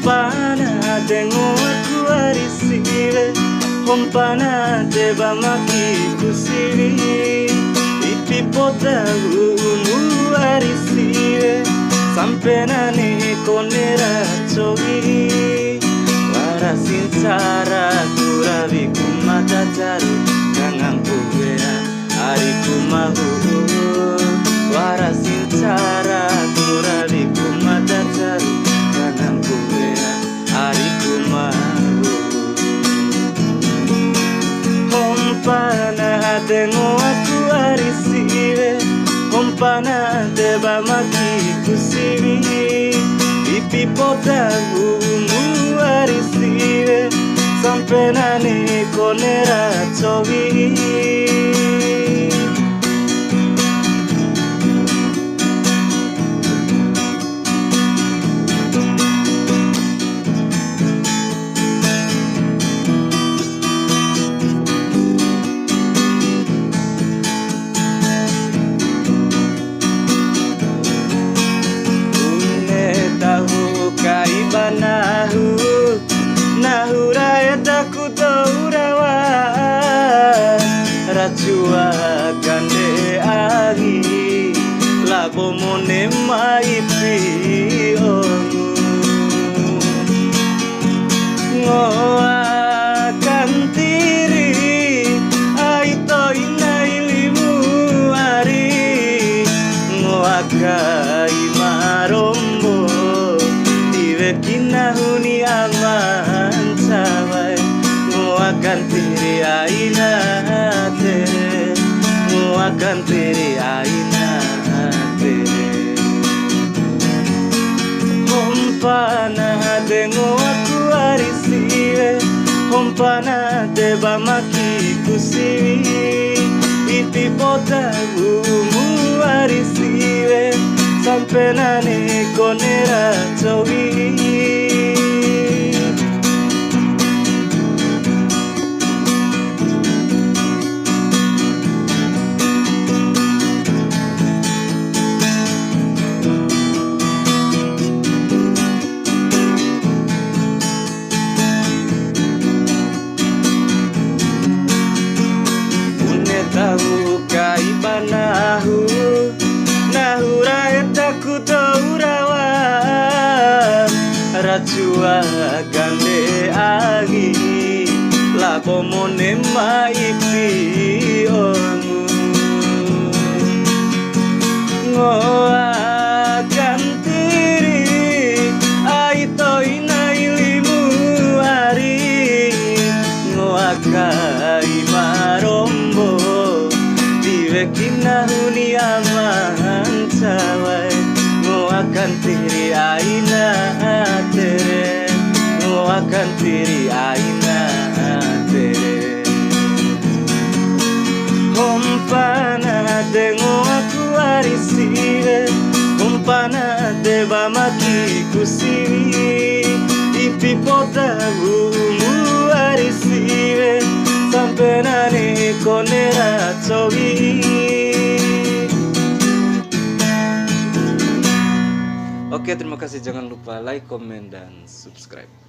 Hompana tengo aku arisire, hompana deba maki kusiri, ipipota unu arisire, sampai nane konera cogi, warasin cara kurabi kumata jaru, kangang kuwea ari kumahu, warasin cara kurabi kumata jaru, kangang kuwea ari kumahu. Hompana tengo aku arisire, hompana deba maki kusiri, ipipota unu arisire, sampai nane konera cogi. Nahu raeta kudourawa rachua gande agi labo mone maipi ongu ngoa kantiri aito inailimu ari ngoa kai marombo kinahuni aman sawai muakan tiri aina tere, muakan tiri aina tere. Hompana tengo aku arisire, hompana deba maki kusiri, ipipota umu arisire, sampai nane konera cogi. Une tahu kaibanahu, nahu raeta kudourawa rachua gande agi labo mone maipi ongu ngoa kantiri aito inailimu ari ngoa kai marombo diwe kinahuni aman sawai ngoakan tiri aina tere, ngoakan tiri aina tere. Hompana tengo aku arisire, hompana deba maki kusiri, ipipota umu arisire, sampai nane konera cogi. Oke, terima kasih. Jangan lupa like, komen, dan subscribe.